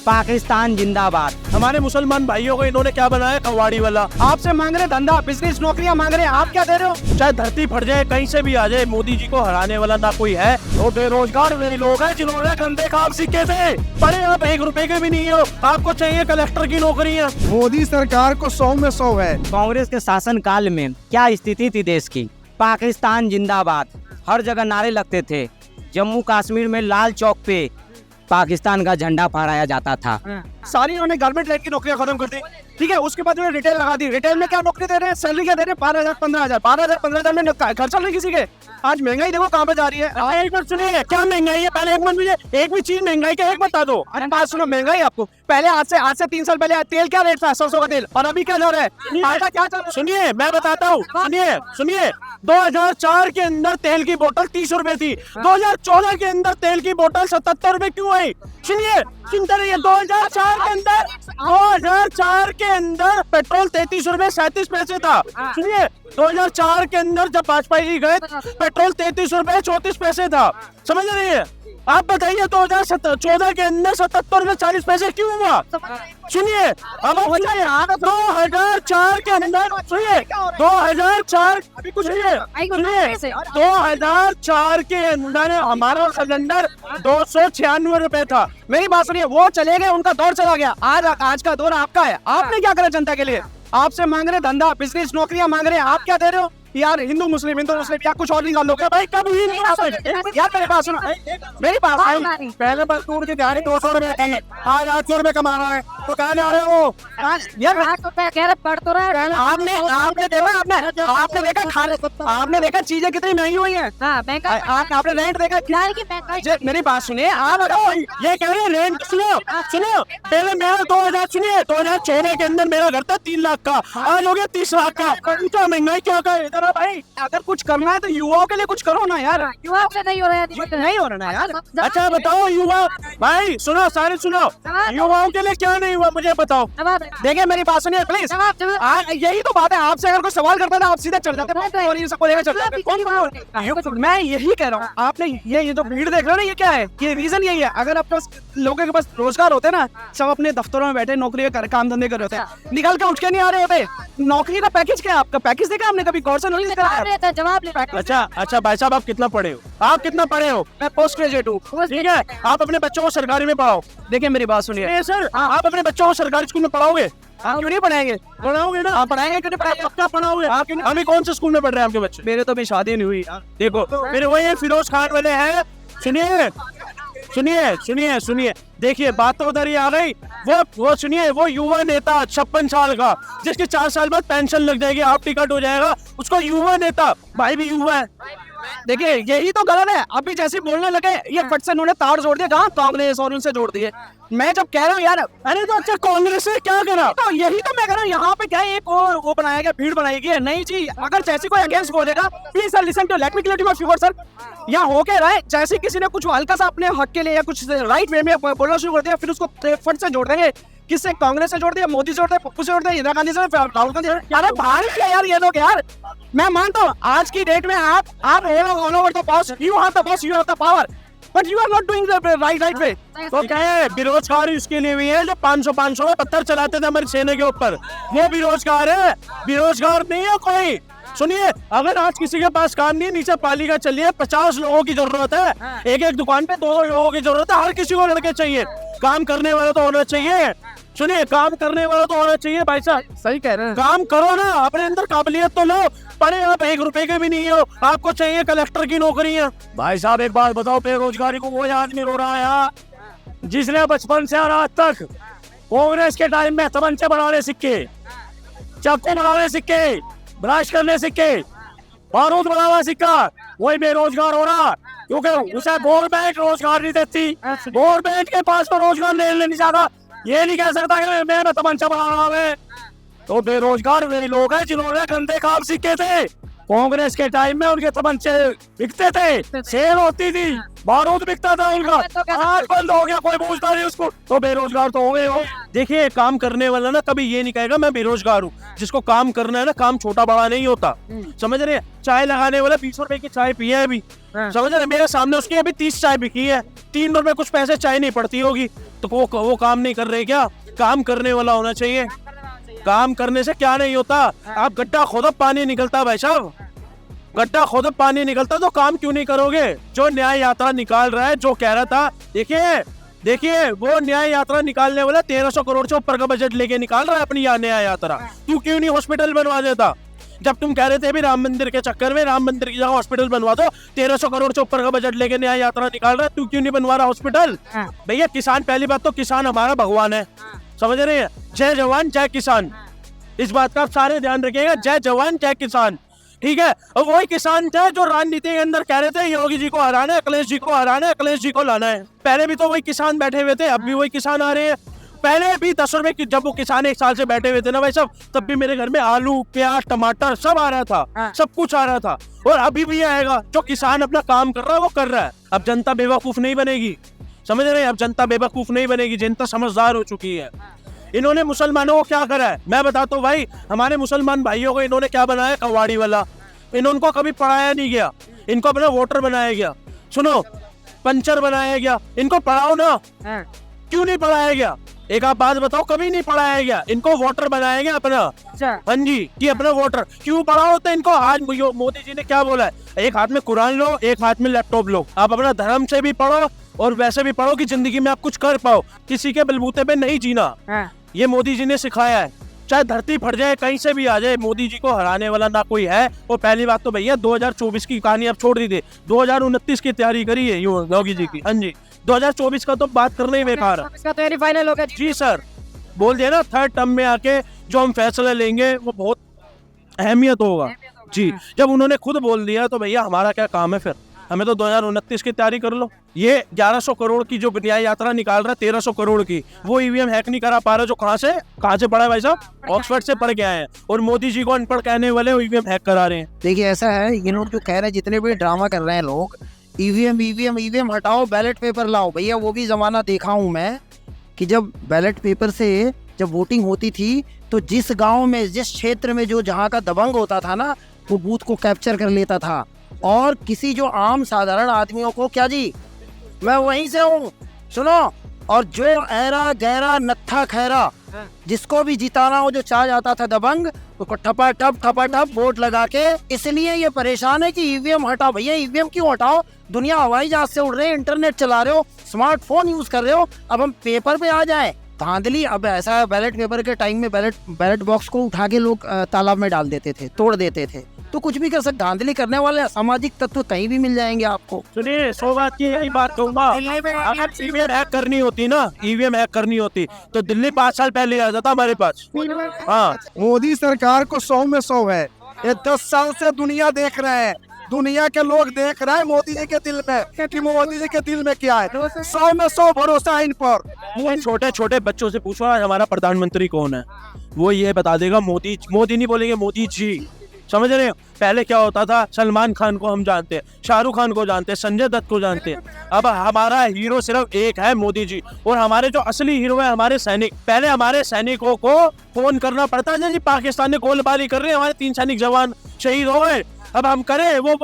पाकिस्तान जिंदाबाद। हमारे मुसलमान भाइयों को इन्होंने क्या बनाया, कवाड़ी वाला। आपसे मांग रहे धंधा, बिजनेस, नौकरियां मांग रहे हैं, आप क्या दे रहे हो? चाहे धरती फट जाए, कहीं से भी आ जाए, मोदी जी को हराने वाला ना कोई है। तो बेरोजगार वे लोग हैं जिन्होंने गंदे काम सीखे थे। पढ़े आप 1 रुपए के भी नहीं हो, आपको चाहिए कलेक्टर की नौकरियां। मोदी सरकार को 100 में 100 है। कांग्रेस के शासन काल में क्या स्थिति थी देश की? पाकिस्तान जिंदाबाद हर जगह नारे लगते थे। जम्मू कश्मीर में लाल चौक पे पाकिस्तान का झंडा फहराया जाता था। सारी उन्होंने गारमेंट लाइन की नौकरियां खत्म कर दी, ठीक है। उसके बाद उन्होंने रिटेल लगा दी। रिटेल में क्या नौकरी दे रहे हैं, सैलरी क्या दे रहे हैं? 12,000 15,000 12,000 15,000 में खर्चा नहीं किसी के। आज महंगाई देखो कहाँ पे जा रही है। एक बार सुनिए, क्या महंगाई है? पहले एक बार मुझे एक भी चीज महंगाई का एक बता दो। अरे बात सुनो, महंगाई आपको पहले आज से 3 साल पहले तेल क्या रेट था, सरसों का तेल, और अभी क्या जा रहा है, आटा क्या चल रहा है? सुनिए, मैं बताता हूँ, सुनिए 2004 के अंदर तेल की बोतल 30 रुपए थी। 2014 के अंदर तेल की बोतल 77 रुपए क्यों आई? सुनिए, सुनते रहिए। 2004 के अंदर पेट्रोल 33 रुपए 37 पैसे था। सुनिए, 2004 के अंदर जब वाजपेयी जी गए, पेट्रोल 33 रुपए 34 पैसे था। समझ रही है? आप बताइए 2014 के अंदर 77 रुपए 40 पैसे क्यों हुआ? सुनिए, अब 2004 के अंदर, सुनिए 2004 अभी कुछ सुनिए 2004 के अंदर हमारा सिलेंडर 296 रुपए था। मेरी बात सुनिए, वो चले गए, उनका दौर चला गया। आज का दौर आपका है। आपने क्या करा जनता के लिए? आपसे मांग रहे धंधा, बिजनेस, नौकरियां मांग रहे हैं, आप क्या दे रहे हो? यार हिंदू मुस्लिम या कुछ और निकाल लो क्या भाई? कब यार मेरे पास सुनो, मेरी बात पहले मजदूर की दिहाड़ी 200 रुपए थी, आज 800 रुपए कमा रहा है, तो कहाँ जा रहे हो? यार पढ़ तो रहा है। आपने देखा चीजें कितनी महंगी हुई है। आपने रेंट देखा? मेरी बात सुनिए, आप ये कह रहे हैं रेंट। सुनो, पहले मेरा 2014 के अंदर मेरा घर था 3 लाख का, आज हो गया 30 लाख का। क्या महंगाई क्या का इधर है भाई? अगर कुछ करना है तो युवाओं के लिए कुछ करो ना यार। युवा से नहीं हो रहा है, नहीं हो रहा ना यार। अच्छा बताओ, युवा भाई सुनो, सारे सुनो, युवाओं के लिए क्या नहीं हुआ मुझे बताओ। देखिए मेरी बात सुनिए प्लीज। यही तो बात है, आपसे अगर कोई सवाल करता है आप सीधे चल जाते और ये सबको लेकर चल जाते। मैं यही कह रहा हूँ, आपने ये जो भीड़ देख रहे हो ना, ये क्या है? ये रीजन यही है। अगर आपके पास लोगों के पास रोजगार होते ना, सब अपने दफ्तरों में बैठे नौकरी काम धंधे कर रहे होते, निकल के उठ के नहीं आ रहे होते। नौकरी का पैकेज क्या है? आपका पैकेज देखा आपने कभी? गौर से नहीं देखा? जवाब ले। अच्छा भाई साहब, आप कितना पढ़े हो? आप कितना पढ़े हो? मैं पोस्ट ग्रेजुएट हूँ। ठीक है, आप अपने बच्चों को सरकारी में पढ़ाओ। देखिए मेरी बात सुनिए सर, आप अपने बच्चों को सरकारी स्कूल में पढ़ाओगे? क्यों नहीं पढ़ाएंगे? पढ़ाओगे ना? आप पढ़ाएंगे क्यों नहीं पढ़ाएंगे? पक्का पढ़ाओगे। अभी कौन से स्कूल में पढ़ रहे हैं आपके बच्चे? मेरे तो अभी शादी नहीं हुई। देखो फिर वही फिरोज खान वाले हैं। सुनिए, देखिए बात तो उधर ही आ रही। वो सुनिए, वो युवा नेता 56 साल का, जिसके 4 साल बाद पेंशन लग जाएगी, आप टिकट हो जाएगा, उसको युवा नेता भाई भी युवा है। देखिए यही तो गलत है। अभी जैसे बोलने लगे, ये फट से उन्होंने तार जोड़ दिया, कहाँ कांग्रेस और उनसे जोड़ दिए। मैं जब कह रहा हूँ यार, अरे तो अच्छा कांग्रेस से क्या करा? तो यही तो मैं कह रहा हूँ, यहाँ पे क्या एक और वो बनाया गया, भीड़ बनाई गई है। नहीं जी, अगर जैसे कोई अगेंस्ट बोलेगा, please sir listen to, let me clear my figure sir. यहाँ हो के रहा है, जैसे किसी ने कुछ हल्का सा अपने हक के लिए या कुछ राइट वे में बोलना शुरू कर दिया, फिर उसको फट से जोड़ देंगे। किससे? कांग्रेस से जोड़ दिया, मोदी से जोड़ दिया, पप्पू से जोड़ दिया, इंदिरा गांधी से, राहुल गांधी से। अरे भाई क्या यार ये लोग यार। मैं मानता हूँ आज की डेट में आप all over the boss, you have the boss, you have the power, but you are not doing the right way. तो क्या है, बेरोजगार इसके लिए भी है जो 500 में पत्थर चलाते थे हमारी सेना के ऊपर, वो बेरोजगार है, बेरोजगार नहीं है कोई। सुनिए, अगर आज किसी के पास काम नहीं है, नीचे पालिका चली है, 50 लोगों की जरूरत है, एक दुकान पे 2 लोगों की जरूरत है, हर किसी को लड़के चाहिए, काम करने वाला तो होना चाहिए। सुनिए, काम करने वाला तो होना चाहिए भाई साहब। सही कह रहे हैं। काम करो ना, अपने अंदर काबिलियत तो लो। पढ़े आप 1 रुपए के भी नहीं हो, आपको चाहिए कलेक्टर की नौकरियां। भाई साहब एक बात बताओ, बेरोजगारी को वो आदमी रो रहा है जिसने बचपन से आज तक कांग्रेस के टाइम में तमंचे बनाने सीखे, चाकू बनाने सीखे, ब्रश करने सीखे, बारूद बनाना सीखा, वही बेरोजगार हो रहा, क्योंकि उसे गवर्नमेंट रोजगार नहीं देती। गवर्नमेंट के पास तो रोजगार नहीं जाता, ये नहीं कह सकता कि मैं तमंचा बना रहा हूँ। तो बेरोजगार वे लोग हैं जिन्होंने गंदे काम सीखे थे। कांग्रेस के टाइम में उनके तमंचे बिकते थे, सेल होती थी, बारूद बिकता था उनका। आज बंद हो गया, कोई पूछता नहीं उसको, तो बेरोजगार तो हो गए हो। देखिए काम करने वाला ना कभी ये नहीं कहेगा मैं बेरोजगार हूँ। जिसको काम करना है ना, काम छोटा बड़ा नहीं होता, समझ रहे। चाय लगाने वाला 20 रुपए की चाय पिए है अभी, समझ रहे, मेरे सामने उसकी अभी 30 चाय बिकी है, 3 रुपए कुछ पैसे चाय नहीं पड़ती होगी, तो वो काम नहीं कर रहे क्या? काम करने वाला होना चाहिए। काम करने से क्या नहीं होता, आप गड्ढा खोदो पानी निकलता, भाई साहब गड्ढा खोदो पानी निकलता, तो काम क्यों नहीं करोगे? जो न्याय यात्रा निकाल रहा है, जो कह रहा था, देखिए वो न्याय यात्रा निकालने वाला 1300 करोड़ से ऊपर का बजट लेके निकाल रहा है अपनी न्याय यात्रा। तू क्यों नहीं हॉस्पिटल बनवा देता? जब तुम कह रहे थे भी राम मंदिर के चक्कर में, राम मंदिर की जगह हॉस्पिटल बनवा दो, 1300 करोड़ से ऊपर का बजट लेके न्याय यात्रा निकाल रहा है, तू क्यों नहीं बनवा रहा हॉस्पिटल? भैया किसान, पहली बात तो किसान हमारा भगवान है, समझ रहे हैं। जय जवान जय किसान, इस बात का आप सारे ध्यान रखिएगा, जय जवान जय किसान, ठीक है। और वही किसान थे जो राजनीति के अंदर कह रहे थे योगी जी को हराना है, अखिलेश जी को हराना है, अखिलेश जी को लाना है। पहले भी तो वही किसान बैठे हुए थे, अब भी वही किसान आ रहे हैं। पहले भी 10 रुपए की, जब वो किसान 1 साल से बैठे हुए थे ना भाई साहब, तब भी मेरे घर में आलू प्याज टमाटर सब आ रहा था, सब कुछ आ रहा था, और अभी भी आएगा। जो किसान अपना काम कर रहा है वो कर रहा है। अब जनता बेवकूफ नहीं बनेगी, समझ रहे हैं, अब जनता बेवकूफ नहीं बनेगी, जनता समझदार हो चुकी है। इन्होंने मुसलमानों को क्या करा है मैं बताता हूँ भाई, हमारे मुसलमान भाइयों को इन्होंने क्या बनाया, कवाड़ी वाला। इनको कभी पढ़ाया नहीं गया, इनको अपना वोटर बनाया गया, सुनो पंचर बनाया गया, इनको पढ़ाओ ना, क्यों नहीं पढ़ाया गया? एक आप बात बताओ, कभी नहीं पढ़ाया गया, इनको वोटर बनाया गया अपना। हाँ जी, कि अपना वोटर क्यों पढ़ाओ होता है इनको? आज मोदी जी ने क्या बोला है, एक हाथ में कुरान लो, एक हाथ में लैपटॉप लो, आप अपना धर्म से भी पढ़ो और वैसे भी पढ़ो कि जिंदगी में आप कुछ कर पाओ, किसी के बलबूते पे नहीं जीना। ये मोदी जी ने सिखाया है। चाहे धरती फट जाए, कहीं से भी आ जाए, मोदी जी को हराने वाला ना कोई है। और पहली बात तो भैया 2024 की कहानी आप छोड़ दी थी, 2029 की तैयारी करी है योगी जी की। हाँ जी, 2024 का तो बात करना ही बेकार है। इसका तैयारी फाइनल हो गया जी सर, बोल दिया ना, 3rd टर्म में आके जो हम फैसला लेंगे वो बहुत अहमियत होगा जी। जब उन्होंने खुद बोल दिया तो भैया हमारा क्या काम है फिर? हमें तो 2029 की तैयारी कर लो। ये 1100 करोड़ की जो न्याय यात्रा निकाल रहा है, 1300 करोड़ की, वो ईवीएम हैक नहीं करा पा रहा, जो कहाँ से पढ़ा है भाई साहब? ऑक्सफोर्ड से पढ़ के आए हैं, और मोदी जी को अनपढ़ कहने वाले ईवीएम हैक करा रहे हैं। देखिए ऐसा है, ये लोग जो कह रहे हैं, जितने भी ड्रामा कर रहे हैं लोग, ईवीएम हटाओ, बैलेट पेपर लाओ। भैया वो भी जमाना देखा हूँ मैं कि जब बैलेट पेपर से जब वोटिंग होती थी, तो जिस गांव में, जिस क्षेत्र में जो जहाँ का दबंग होता था ना, वो बूथ को कैप्चर कर लेता था। और किसी जो आम साधारण आदमियों को, क्या जी मैं वहीं से हूँ, सुनो, और जो ऐरा गहरा नत्था खैरा, जिसको भी जिताना हो, जो चाह जाता था दबंग, उसको ठपा वोट लगा के। इसलिए ये परेशान है कि ईवीएम हटाओ। भैया ईवीएम क्यों हटाओ? दुनिया हवाई जहाज से उड़ रहे हैं, इंटरनेट चला रहे हो, स्मार्टफोन यूज कर रहे हो, अब हम पेपर पे आ जाए धांधली। अब ऐसा है, बैलेट पेपर के टाइम में बैलेट बॉक्स को उठा के लोग तालाब में डाल देते थे, तोड़ देते थे, तो कुछ भी कर सकते। धांधली करने वाले असामाजिक तत्व कहीं भी मिल जाएंगे आपको। सुनिए, 100 बात की यही बात कहूंगा, अगर ईवीएम हैक करनी होती ना, ईवीएम हैक करनी होती तो दिल्ली 5 साल पहले आ जाता हमारे पास। हाँ, मोदी सरकार को 100 में 100 है। ये 10 साल से दुनिया देख रहे हैं, दुनिया के लोग देख रहे हैं मोदी जी के दिल में कि मोदी जी के दिल में क्या है। 100 में 100 भरोसा है इन पर। छोटे छोटे बच्चों से पूछो आज हमारा प्रधानमंत्री कौन है, वो ये बता देगा मोदी नहीं बोलेंगे, मोदी जी, समझ रहे हो? पहले क्या होता था, सलमान खान को हम जानते हैं, शाहरुख खान को जानते हैं, संजय दत्त को जानते हैं, अब हमारा हीरो सिर्फ एक है, मोदी जी। और हमारे जो असली हीरो है हमारे सैनिक। पहले हमारे सैनिकों को फोन करना पड़ता है, जी पाकिस्तान ने गोलीबारी कर रही है, हमारे 3 सैनिक जवान शहीद हो गए, अब हम करें वो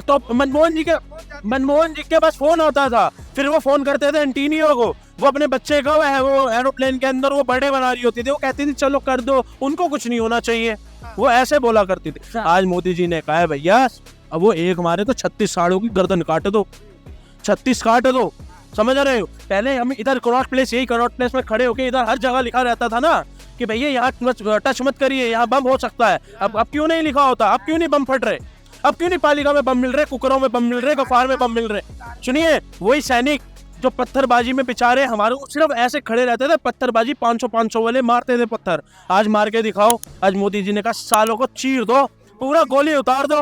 तो मनमोहन जी के पास फोन होता था, फिर वो फोन करते थे एंटीनियो को, वो अपने बच्चे को वो एरोप्लेन के अंदर वो बर्थडे बना रही होती थी, वो कहती थी चलो कर दो, उनको कुछ नहीं होना चाहिए, वो ऐसे बोला करती थी। आज मोदी जी ने कहा है भैया अब वो एक मारे तो 36 साड़ों की गर्दन काट दो, 36 काट दो, समझ रहे हो? पहले हम इधर कनॉट प्लेस में खड़े होके इधर हर जगह लिखा रहता था ना कि भैया यहाँ टच मत करिए, यहाँ बम हो सकता है। अब क्यों नहीं लिखा होता? अब क्यों नहीं बम फट रहे? अब क्यों नहीं पालिका में बम मिल रहे, कुकरों में बम मिल रहे, गफार में बम मिल रहे? सुनिए, वही सैनिक जो पत्थरबाजी में बेचारे हमारे सिर्फ ऐसे खड़े रहते थे, पत्थरबाजी 500 वाले मारते थे पत्थर, आज मार के दिखाओ। आज मोदी जी ने कहा सालों को चीर दो, पूरा गोली उतार दो।